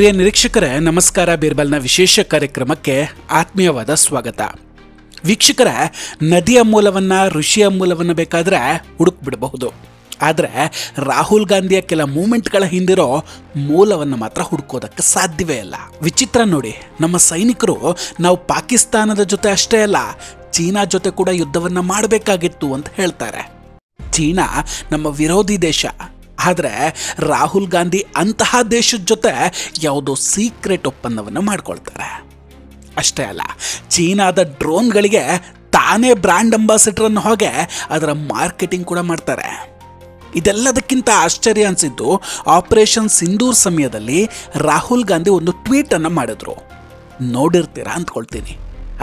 ಪ್ರಿಯ ನಿರೀಕ್ಷಕರೇ, ನಮಸ್ಕಾರ. ಬೀರ್ಬಲ್ನ ವಿಶೇಷ ಕಾರ್ಯಕ್ರಮಕ್ಕೆ ಆತ್ಮೀಯವಾದ ಸ್ವಾಗತ. ವೀಕ್ಷಕರೇ, ನದಿಯ ಮೂಲವನ್ನು, ಋಷಿಯ ಮೂಲವನ್ನು ಬೇಕಾದರೆ ಹುಡುಕ್ಬಿಡಬಹುದು. ಆದರೆ ರಾಹುಲ್ ಗಾಂಧಿಯ ಕೆಲ ಮೂಮೆಂಟ್ಗಳ ಹಿಂದಿರೋ ಮೂಲವನ್ನು ಮಾತ್ರ ಹುಡುಕೋದಕ್ಕೆ ಸಾಧ್ಯವೇ ಇಲ್ಲ. ವಿಚಿತ್ರ ನೋಡಿ, ನಮ್ಮ ಸೈನಿಕರು ನಾವು ಪಾಕಿಸ್ತಾನದ ಜೊತೆ ಅಷ್ಟೇ ಅಲ್ಲ, ಚೀನಾ ಜೊತೆ ಕೂಡ ಯುದ್ಧವನ್ನು ಮಾಡಬೇಕಾಗಿತ್ತು ಅಂತ ಹೇಳ್ತಾರೆ. ಚೀನಾ ನಮ್ಮ ವಿರೋಧಿ ದೇಶ. ಆದರೆ ರಾಹುಲ್ ಗಾಂಧಿ ಅಂತಹ ದೇಶದ ಜೊತೆ ಯಾವುದೋ ಸೀಕ್ರೆಟ್ ಒಪ್ಪಂದವನ್ನು ಮಾಡ್ಕೊಳ್ತಾರೆ. ಅಷ್ಟೇ ಅಲ್ಲ, ಚೀನಾದ ಡ್ರೋನ್ಗಳಿಗೆ ತಾನೇ ಬ್ರ್ಯಾಂಡ್ ಅಂಬಾಸಿಡರನ್ನು ಹೋಗಿ ಅದರ ಮಾರ್ಕೆಟಿಂಗ್ ಕೂಡ ಮಾಡ್ತಾರೆ. ಇದೆಲ್ಲದಕ್ಕಿಂತ ಆಶ್ಚರ್ಯ ಅನಿಸಿದ್ದು, ಆಪರೇಷನ್ ಸಿಂಧೂರ್ ಸಮಯದಲ್ಲಿ ರಾಹುಲ್ ಗಾಂಧಿ ಒಂದು ಟ್ವೀಟನ್ನು ಮಾಡಿದ್ರು. ನೋಡಿರ್ತೀರಾ ಅಂದ್ಕೊಳ್ತೀನಿ.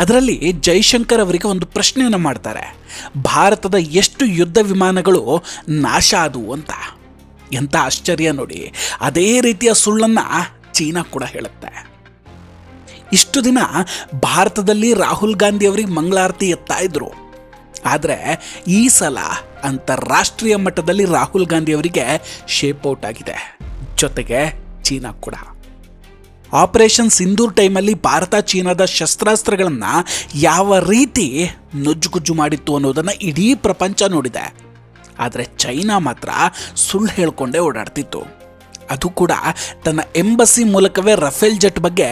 ಅದರಲ್ಲಿ ಜೈಶಂಕರ್ ಅವರಿಗೆ ಒಂದು ಪ್ರಶ್ನೆಯನ್ನು ಮಾಡ್ತಾರೆ. ಭಾರತದ ಎಷ್ಟು ಯುದ್ಧ ವಿಮಾನಗಳು ನಾಶ ಆದವು ಅಂತ. ಎಂಥ ಆಶ್ಚರ್ಯ ನೋಡಿ. ಅದೇ ರೀತಿಯ ಸುಳ್ಳನ್ನು ಚೀನಾ ಕೂಡ ಹೇಳುತ್ತೆ. ಇಷ್ಟು ದಿನ ಭಾರತದಲ್ಲಿ ರಾಹುಲ್ ಗಾಂಧಿ ಅವರಿಗೆ ಮಂಗಳಾರತಿ ಎತ್ತಾ ಇದ್ರು. ಆದರೆ ಈ ಸಲ ಅಂತಾರಾಷ್ಟ್ರೀಯ ಮಟ್ಟದಲ್ಲಿ ರಾಹುಲ್ ಗಾಂಧಿ ಅವರಿಗೆ ಶೇಪ್ಔಟ್ ಆಗಿದೆ. ಜೊತೆಗೆ ಚೀನಾ ಕೂಡ. ಆಪರೇಷನ್ ಸಿಂಧೂರ್ ಟೈಮಲ್ಲಿ ಭಾರತ ಚೀನಾದ ಶಸ್ತ್ರಾಸ್ತ್ರಗಳನ್ನು ಯಾವ ರೀತಿ ನುಜ್ಜುಗುಜ್ಜು ಮಾಡಿತ್ತು ಅನ್ನೋದನ್ನು ಇಡೀ ಪ್ರಪಂಚ ನೋಡಿದೆ. ಆದರೆ ಚೈನಾ ಮಾತ್ರ ಸುಳ್ಳು ಹೇಳ್ಕೊಂಡೇ ಓಡಾಡ್ತಿತ್ತು. ಅದು ಕೂಡ ತನ್ನ ಎಂಬಸಿ ಮೂಲಕವೇ ರಫೇಲ್ ಜೆಟ್ ಬಗ್ಗೆ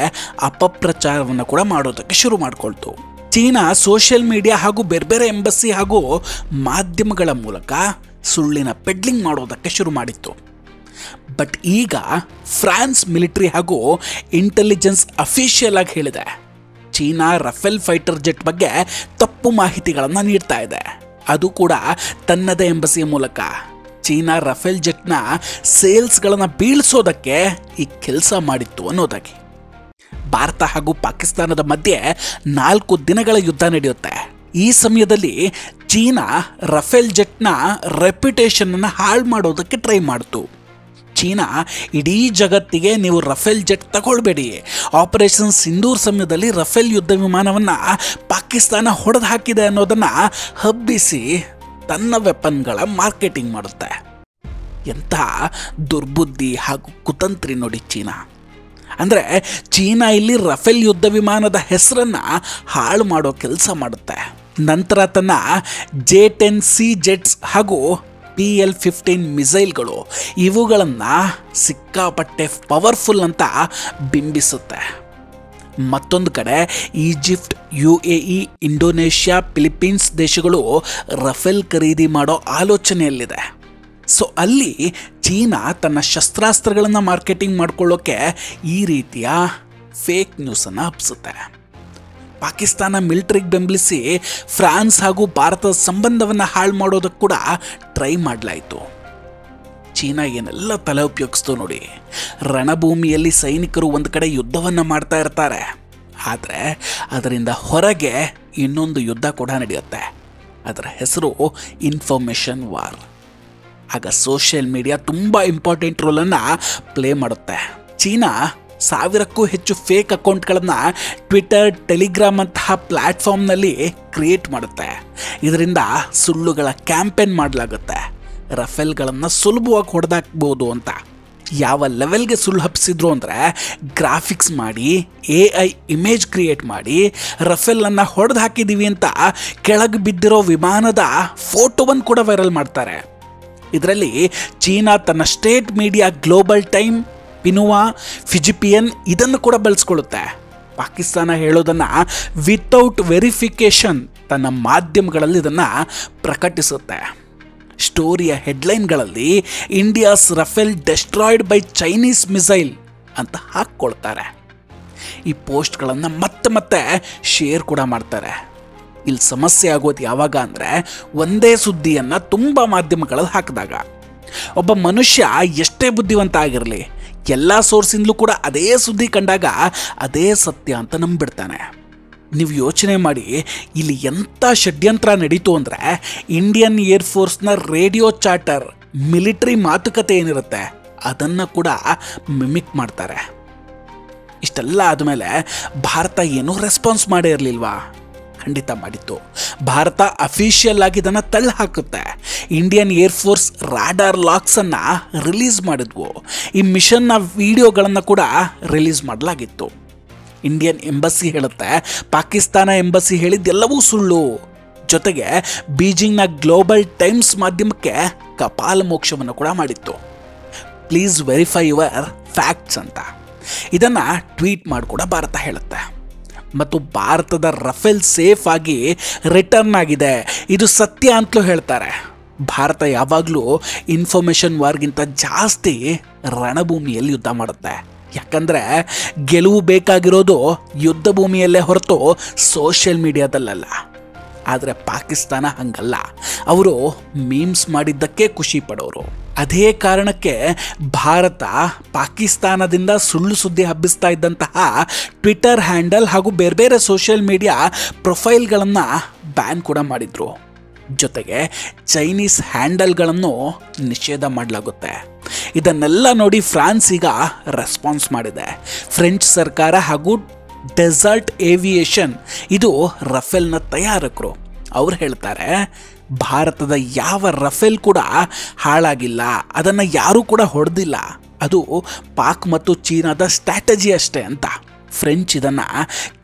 ಅಪಪ್ರಚಾರವನ್ನು ಕೂಡ ಮಾಡೋದಕ್ಕೆ ಶುರು ಮಾಡಿಕೊಳ್ತು. ಚೀನಾ ಸೋಷಿಯಲ್ ಮೀಡಿಯಾ ಹಾಗೂ ಬೇರೆ ಬೇರೆ ಎಂಬಸಿ ಹಾಗೂ ಮಾಧ್ಯಮಗಳ ಮೂಲಕ ಸುಳ್ಳಿನ ಪೆಡ್ಲಿಂಗ್ ಮಾಡೋದಕ್ಕೆ ಶುರು ಮಾಡಿತ್ತು. ಬಟ್ ಈಗ ಫ್ರಾನ್ಸ್ ಮಿಲಿಟರಿ ಹಾಗೂ ಇಂಟೆಲಿಜೆನ್ಸ್ ಅಫಿಷಿಯಲ್ ಆಗಿ ಹೇಳಿದೆ, ಚೀನಾ ರಫೇಲ್ ಫೈಟರ್ ಜೆಟ್ ಬಗ್ಗೆ ತಪ್ಪು ಮಾಹಿತಿಗಳನ್ನು ನೀಡ್ತಾ ಇದೆ. ಅದು ಕೂಡ ತನ್ನದೇ ಎಂಬಸಿಯ ಮೂಲಕ. ಚೀನಾ ರಫೇಲ್ ಜೆಟ್ನ ಸೇಲ್ಸ್ಗಳನ್ನು ಬೀಳಿಸೋದಕ್ಕೆ ಈ ಕೆಲಸ ಮಾಡಿತ್ತು ಅನ್ನೋದಾಗಿ. ಭಾರತ ಹಾಗೂ ಪಾಕಿಸ್ತಾನದ ಮಧ್ಯೆ 4 ದಿನಗಳ ಯುದ್ಧ ನಡೆಯುತ್ತೆ. ಈ ಸಮಯದಲ್ಲಿ ಚೀನಾ ರಫೇಲ್ ಜೆಟ್ನ ರೆಪ್ಯುಟೇಷನನ್ನು ಹಾಳು ಮಾಡೋದಕ್ಕೆ ಟ್ರೈ ಮಾಡಿತು. ಚೀನಾ ಇಡೀ ಜಗತ್ತಿಗೆ ನೀವು ರಫೇಲ್ ಜೆಟ್ ತಗೊಳ್ಬೇಡಿ, ಆಪರೇಷನ್ ಸಿಂಧೂರ್ ಸಮಯದಲ್ಲಿ ರಫೇಲ್ ಯುದ್ಧ ವಿಮಾನವನ್ನು ಪಾಕಿಸ್ತಾನ ಹೊಡೆದು ಹಾಕಿದೆ ಅನ್ನೋದನ್ನು ಹಬ್ಬಿಸಿ ತನ್ನ ವೆಪನ್ಗಳ ಮಾರ್ಕೆಟಿಂಗ್ ಮಾಡುತ್ತೆ. ಎಂಥ ದುರ್ಬುದ್ಧಿ ಹಾಗೂ ಕುತಂತ್ರಿ ನೋಡಿ ಚೀನಾ. ಅಂದರೆ ಚೀನಾ ಇಲ್ಲಿ ರಫೇಲ್ ಯುದ್ಧ ವಿಮಾನದ ಹೆಸರನ್ನು ಹಾಳು ಮಾಡೋ ಕೆಲಸ ಮಾಡುತ್ತೆ. ನಂತರ ತನ್ನ J-10C ಜೆಟ್ಸ್ ಹಾಗೂ PL-15 ಮಿಸೈಲ್ಗಳು ಇವುಗಳನ್ನು ಸಿಕ್ಕಾಪಟ್ಟೆ ಪವರ್ಫುಲ್ ಅಂತ ಬಿಂಬಿಸುತ್ತೆ. ಮತ್ತೊಂದು ಕಡೆ ಈಜಿಪ್ಟ್, UAE, ಇಂಡೋನೇಷ್ಯಾ, ಫಿಲಿಪೀನ್ಸ್ ದೇಶಗಳು ರಫೇಲ್ ಖರೀದಿ ಮಾಡೋ ಆಲೋಚನೆಯಲ್ಲಿದೆ. ಸೊ ಅಲ್ಲಿ ಚೀನಾ ತನ್ನ ಶಸ್ತ್ರಾಸ್ತ್ರಗಳನ್ನು ಮಾರ್ಕೆಟಿಂಗ್ ಮಾಡ್ಕೊಳ್ಳೋಕ್ಕೆ ಈ ರೀತಿಯ ಫೇಕ್ ನ್ಯೂಸನ್ನು ಹಬ್ಬಿಸುತ್ತೆ. ಪಾಕಿಸ್ತಾನ ಮಿಲಿಟರಿಗೆ ಬೆಂಬಲಿಸಿ ಫ್ರಾನ್ಸ್ ಹಾಗೂ ಭಾರತದ ಸಂಬಂಧವನ್ನು ಹಾಳು ಮಾಡೋದಕ್ಕೆ ಕೂಡ ಟ್ರೈ ಮಾಡಲಾಯಿತು. ಚೀನಾ ಏನೆಲ್ಲ ತಲೆ ಉಪಯೋಗಿಸ್ತು ನೋಡಿ. ರಣಭೂಮಿಯಲ್ಲಿ ಸೈನಿಕರು ಒಂದು ಕಡೆ ಯುದ್ಧವನ್ನು ಮಾಡ್ತಾ ಇರ್ತಾರೆ, ಆದರೆ ಅದರಿಂದ ಹೊರಗೆ ಇನ್ನೊಂದು ಯುದ್ಧ ಕೂಡ ನಡೆಯುತ್ತೆ. ಅದರ ಹೆಸರು ಇನ್ಫಾರ್ಮೇಷನ್ ವಾರ್. ಆಗ ಸೋಷಿಯಲ್ ಮೀಡಿಯಾ ತುಂಬ ಇಂಪಾರ್ಟೆಂಟ್ ರೋಲನ್ನು ಪ್ಲೇ ಮಾಡುತ್ತೆ. ಚೀನಾ 1000ಕ್ಕೂ ಹೆಚ್ಚು ಫೇಕ್ ಅಕೌಂಟ್ಗಳನ್ನು ಟ್ವಿಟರ್, ಟೆಲಿಗ್ರಾಮ್ ಅಂತಹ ಪ್ಲ್ಯಾಟ್ಫಾರ್ಮ್ನಲ್ಲಿ ಕ್ರಿಯೇಟ್ ಮಾಡುತ್ತೆ. ಇದರಿಂದ ಸುಳ್ಳುಗಳ ಕ್ಯಾಂಪೇನ್ ಮಾಡಲಾಗುತ್ತೆ. ರಫೇಲ್ಗಳನ್ನು ಸುಲಭವಾಗಿ ಹೊಡೆದಾಕ್ಬೋದು ಅಂತ. ಯಾವ ಲೆವೆಲ್ಗೆ ಸುಳ್ಳು ಹಬ್ಬಿಸಿದ್ರು ಅಂದರೆ, ಗ್ರಾಫಿಕ್ಸ್ ಮಾಡಿ, AI ಇಮೇಜ್ ಕ್ರಿಯೇಟ್ ಮಾಡಿ ರಫೇಲನ್ನು ಹೊಡೆದು ಹಾಕಿದ್ದೀವಿ ಅಂತ ಕೆಳಗೆ ಬಿದ್ದಿರೋ ವಿಮಾನದ ಫೋಟೋವನ್ನು ಕೂಡ ವೈರಲ್ ಮಾಡ್ತಾರೆ. ಇದರಲ್ಲಿ ಚೀನಾ ತನ್ನ ಸ್ಟೇಟ್ ಮೀಡಿಯಾ ಗ್ಲೋಬಲ್ ಟೈಮ್, ಪಿನುವಾ, ಫಿಜಿಪಿಯನ್ ಇದನ್ನು ಕೂಡ ಬಳಸ್ಕೊಳ್ಳುತ್ತೆ. ಪಾಕಿಸ್ತಾನ ಹೇಳೋದನ್ನು ವಿತೌಟ್ ವೆರಿಫಿಕೇಷನ್ ತನ್ನ ಮಾಧ್ಯಮಗಳಲ್ಲಿ ಇದನ್ನು ಪ್ರಕಟಿಸುತ್ತೆ. ಸ್ಟೋರಿಯ ಹೆಡ್ಲೈನ್ಗಳಲ್ಲಿ India's Rafale destroyed by Chinese missile ಅಂತ ಹಾಕ್ಕೊಳ್ತಾರೆ. ಈ ಪೋಸ್ಟ್ಗಳನ್ನು ಮತ್ತೆ ಮತ್ತೆ ಶೇರ್ ಕೂಡ ಮಾಡ್ತಾರೆ. ಇಲ್ಲಿ ಸಮಸ್ಯೆ ಆಗೋದು ಯಾವಾಗ ಅಂದರೆ, ಒಂದೇ ಸುದ್ದಿಯನ್ನು ತುಂಬ ಮಾಧ್ಯಮಗಳಲ್ಲಿ ಹಾಕಿದಾಗ ಒಬ್ಬ ಮನುಷ್ಯ ಎಷ್ಟೇ ಬುದ್ಧಿವಂತ ಆಗಿರಲಿ, ಎಲ್ಲ ಸೋರ್ಸಿಂದಲೂ ಕೂಡ ಅದೇ ಸುದ್ದಿ ಕಂಡಾಗ ಅದೇ ಸತ್ಯ ಅಂತ ನಂಬಿಡ್ತಾನೆ. ನೀವು ಯೋಚನೆ ಮಾಡಿ, ಇಲ್ಲಿ ಎಂಥ ಷಡ್ಯಂತ್ರ ನಡೀತು ಅಂದರೆ, ಇಂಡಿಯನ್ ಏರ್ಫೋರ್ಸ್ನ ರೇಡಿಯೋ ಚಾರ್ಟರ್ ಮಿಲಿಟರಿ ಮಾತುಕತೆ ಏನಿರುತ್ತೆ ಅದನ್ನು ಕೂಡ ಮಿಮಿಕ್ ಮಾಡ್ತಾರೆ. ಇಷ್ಟೆಲ್ಲ ಆದಮೇಲೆ ಭಾರತ ಏನೂ ರೆಸ್ಪಾನ್ಸ್ ಮಾಡೇ ಇರಲಿಲ್ವಾ? ಖಂಡಿತ ಮಾಡಿತ್ತು. ಭಾರತ ಅಫಿಷಿಯಲ್ ಆಗಿ ಇದನ್ನು ತಳ್ಳಿ ಹಾಕುತ್ತೆ. ಇಂಡಿಯನ್ ಏರ್ಫೋರ್ಸ್ ರಾಡಾರ್ ಲಾಕ್ಸನ್ನು ರಿಲೀಸ್ ಮಾಡಿದ್ವು. ಈ ಮಿಷನ್ನ ವಿಡಿಯೋಗಳನ್ನು ಕೂಡ ರಿಲೀಸ್ ಮಾಡಲಾಗಿತ್ತು. ಇಂಡಿಯನ್ ಎಂಬಸಿ ಹೇಳುತ್ತೆ ಪಾಕಿಸ್ತಾನ ಎಂಬಸಿ ಹೇಳಿದ್ದೆಲ್ಲವೂ ಸುಳ್ಳು. ಜೊತೆಗೆ ಬೀಜಿಂಗ್ನ ಗ್ಲೋಬಲ್ ಟೈಮ್ಸ್ ಮಾಧ್ಯಮಕ್ಕೆ ಕಪಾಲ ಮೋಕ್ಷವನ್ನು ಕೂಡ ಮಾಡಿತ್ತು. ಪ್ಲೀಸ್ ವೆರಿಫೈ ಯುವರ್ ಫ್ಯಾಕ್ಟ್ಸ್ ಅಂತ. ಇದನ್ನು ಟ್ವೀಟ್ ಮಾಡಿ ಕೂಡ ಭಾರತ ಹೇಳುತ್ತೆ. ಮತ್ತು ಭಾರತದ ರಫೇಲ್ ಸೇಫ್ ಆಗಿ ರಿಟರ್ನ್ ಆಗಿದೆ, ಇದು ಸತ್ಯ ಅಂತಲೂ ಹೇಳ್ತಾರೆ. ಭಾರತ ಯಾವಾಗಲೂ ಇನ್ಫಾರ್ಮೇಷನ್ ವಾರ್ಗಿಂತ ಜಾಸ್ತಿ ರಣಭೂಮಿಯಲ್ಲಿ ಯುದ್ಧ ಮಾಡುತ್ತೆ. ಯಾಕಂದರೆ ಗೆಲುವು ಬೇಕಾಗಿರೋದು ಯುದ್ಧ ಭೂಮಿಯಲ್ಲೇ ಹೊರತು ಸೋಷಿಯಲ್ ಮೀಡಿಯಾದಲ್ಲ. ಆದರೆ ಪಾಕಿಸ್ತಾನ ಹಂಗಲ್ಲ. ಅವರು ಮೀಮ್ಸ್ ಮಾಡಿದ್ದಕ್ಕೆ ಖುಷಿ ಪಡೋರು. ಅದೇ ಕಾರಣಕ್ಕೆ ಭಾರತ ಪಾಕಿಸ್ತಾನದಿಂದ ಸುಳ್ಳು ಸುದ್ದಿ ಹಬ್ಬಿಸ್ತಾ ಇದ್ದಂತಹ ಟ್ವಿಟರ್ ಹ್ಯಾಂಡಲ್ ಹಾಗೂ ಬೇರೆ ಬೇರೆ ಸೋಷಿಯಲ್ ಮೀಡಿಯಾ ಪ್ರೊಫೈಲ್ಗಳನ್ನು ಬ್ಯಾನ್ ಕೂಡ ಮಾಡಿದ್ರು. ಜೊತೆಗೆ ಚೈನೀಸ್ ಹ್ಯಾಂಡಲ್ಗಳನ್ನು ನಿಷೇಧ ಮಾಡಲಾಗುತ್ತೆ. ಇದನ್ನೆಲ್ಲ ನೋಡಿ ಫ್ರಾನ್ಸ್ ಈಗ ರೆಸ್ಪಾನ್ಸ್ ಮಾಡಿದೆ. ಫ್ರೆಂಚ್ ಸರ್ಕಾರ ಹಾಗೂ ಡೆಸರ್ಟ್ ಏವಿಯೇಷನ್, ಇದು ರಫೇಲ್ನ ತಯಾರಕರು, ಅವ್ರು ಹೇಳ್ತಾರೆ ಭಾರತದ ಯಾವ ರಫೇಲ್ ಕೂಡ ಹಾಳಾಗಿಲ್ಲ, ಅದನ್ನು ಯಾರೂ ಕೂಡ ಹೊಡೆದಿಲ್ಲ, ಅದು ಪಾಕ್ ಮತ್ತು ಚೀನಾದ ಸ್ಟ್ರಾಟಜಿ ಅಷ್ಟೇ ಅಂತ. ಫ್ರೆಂಚ್ ಇದನ್ನು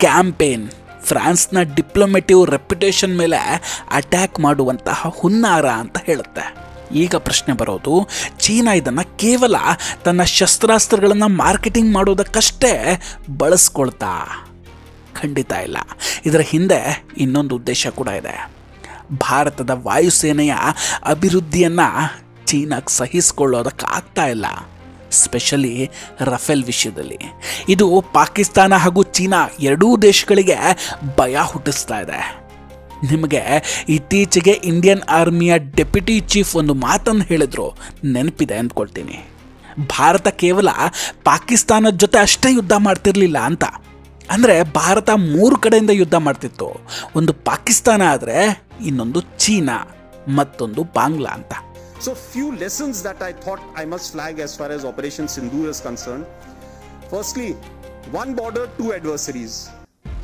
ಕ್ಯಾಂಪೇನ್, ಫ್ರಾನ್ಸ್ನ ಡಿಪ್ಲೊಮೆಟಿವ್ ರೆಪ್ಯುಟೇಷನ್ ಮೇಲೆ ಅಟ್ಯಾಕ್ ಮಾಡುವಂತಹ ಹುನ್ನಾರ ಅಂತ ಹೇಳುತ್ತೆ. ಈಗ ಪ್ರಶ್ನೆ ಬರೋದು, ಚೀನಾ ಇದನ್ನು ಕೇವಲ ತನ್ನ ಶಸ್ತ್ರಾಸ್ತ್ರಗಳನ್ನು ಮಾರ್ಕೆಟಿಂಗ್ ಮಾಡೋದಕ್ಕಷ್ಟೇ ಬಳಸ್ಕೊಳ್ತಾ? ಖಂಡಿತ ಇಲ್ಲ. ಇದರ ಹಿಂದೆ ಇನ್ನೊಂದು ಉದ್ದೇಶ ಕೂಡ ಇದೆ. ಭಾರತದ ವಾಯುಸೇನೆಯ ಅಭಿವೃದ್ಧಿಯನ್ನು ಚೀನಾಕ್ಕೆ ಸಹಿಸಿಕೊಳ್ಳೋದಕ್ಕೆ ಆಗ್ತಾ ಇಲ್ಲ, ಸ್ಪೆಷಲಿ ರಫೇಲ್ ವಿಷಯದಲ್ಲಿ. ಇದು ಪಾಕಿಸ್ತಾನ ಹಾಗೂ ಚೀನಾ ಎರಡೂ ದೇಶಗಳಿಗೆ ಭಯ ಹುಟ್ಟಿಸ್ತಾ ಇದೆ. ನಿಮಗೆ ಇತ್ತೀಚೆಗೆ ಇಂಡಿಯನ್ ಆರ್ಮಿಯ ಡೆಪ್ಯೂಟಿ ಚೀಫ್ ಒಂದು ಮಾತನ್ನು ಹೇಳಿದ್ರು, ನೆನಪಿದೆ ಅಂದ್ಕೊಳ್ತೀನಿ. ಭಾರತ ಕೇವಲ ಪಾಕಿಸ್ತಾನದ ಜೊತೆ ಅಷ್ಟೇ ಯುದ್ಧ ಮಾಡ್ತಿರ್ಲಿಲ್ಲ ಅಂತ. ಅಂದರೆ ಭಾರತ 3 ಕಡೆಯಿಂದ ಯುದ್ಧ ಮಾಡ್ತಿತ್ತು. ಒಂದು ಪಾಕಿಸ್ತಾನ ಆದರೆ ಇನ್ನೊಂದು ಚೀನಾ, ಮತ್ತೊಂದು ಬಾಂಗ್ಲಾ ಅಂತ. So few lessons that I thought I must flag as far as Operation Sindoor is concerned. Firstly, one border, 2 adversaries.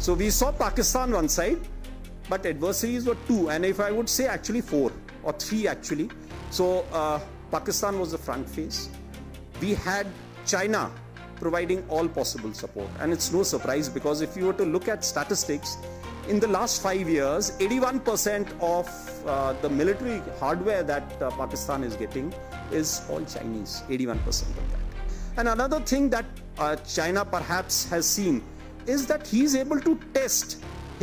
So we saw Pakistan one side, but adversaries were 2, and if I would say actually 4 or 3 actually. So Pakistan was the front face. We had China providing all possible support, and it's no surprise because if you were to look at statistics, in the last 5 years, 81% of the military hardware that Pakistan is getting is all Chinese, 81% of that. And another thing that China perhaps has seen is that he's able to test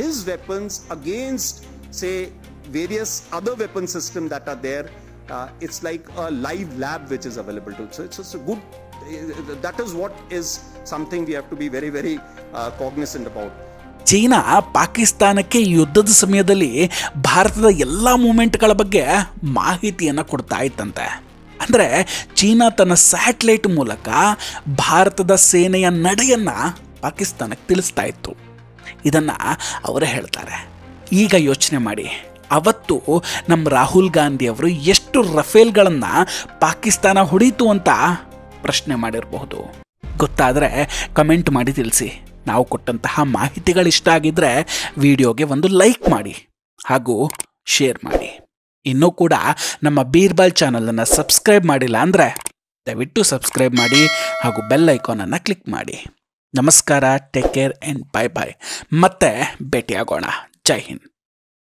his weapons against, say, various other weapon systems that are there. It's like a live lab which is available to. So it's a good, that is what is something we have to be very, very cognizant about. China ಪಾಕಿಸ್ತಾನಕ್ಕೆ ಯುದ್ಧದ ಸಮಯದಲ್ಲಿ ಭಾರತದ ಎಲ್ಲ ಮೂಮೆಂಟ್ಗಳ ಬಗ್ಗೆ ಮಾಹಿತಿಯನ್ನು ಕೊಡ್ತಾ ಇತ್ತಂತೆ. ಅಂದರೆ ಚೀನಾ ತನ್ನ ಸ್ಯಾಟಲೈಟ್ ಮೂಲಕ ಭಾರತದ ಸೇನೆಯ ನಡೆಯನ್ನು ಪಾಕಿಸ್ತಾನಕ್ಕೆ ತಿಳಿಸ್ತಾ ಇತ್ತು. ಇದನ್ನು ಅವರೇ ಹೇಳ್ತಾರೆ. ಈಗ ಯೋಚನೆ ಮಾಡಿ, ಅವತ್ತು ನಮ್ಮ ರಾಹುಲ್ ಗಾಂಧಿ ಅವರು ಎಷ್ಟು ರಫೇಲ್ಗಳನ್ನು ಪಾಕಿಸ್ತಾನ ಹೊಡೀತು ಅಂತ ಪ್ರಶ್ನೆ ಮಾಡಿರಬಹುದು. ಗೊತ್ತಾದರೆ ಕಮೆಂಟ್ ಮಾಡಿ ತಿಳಿಸಿ. ನಾವು ಕೊಟ್ಟಂತಹ ಮಾಹಿತಿಗಳಿಷ್ಟ ಆಗಿದ್ದರೆ ವಿಡಿಯೋಗೆ ಒಂದು ಲೈಕ್ ಮಾಡಿ ಹಾಗೂ ಶೇರ್ ಮಾಡಿ. ಇನ್ನೂ ಕೂಡ ನಮ್ಮ ಬೀರ್ಬಲ್ ಚಾನಲನ್ನು ಸಬ್ಸ್ಕ್ರೈಬ್ ಮಾಡಿಲ್ಲ ಅಂದರೆ ದಯವಿಟ್ಟು ಸಬ್ಸ್ಕ್ರೈಬ್ ಮಾಡಿ ಹಾಗೂ ಬೆಲ್ ಐಕಾನನ್ನು ಕ್ಲಿಕ್ ಮಾಡಿ. ನಮಸ್ಕಾರ, take care and bye bye. ಮತ್ತೆ ಭೇಟಿಯಾಗೋಣ. ಜೈ ಹಿಂದ್.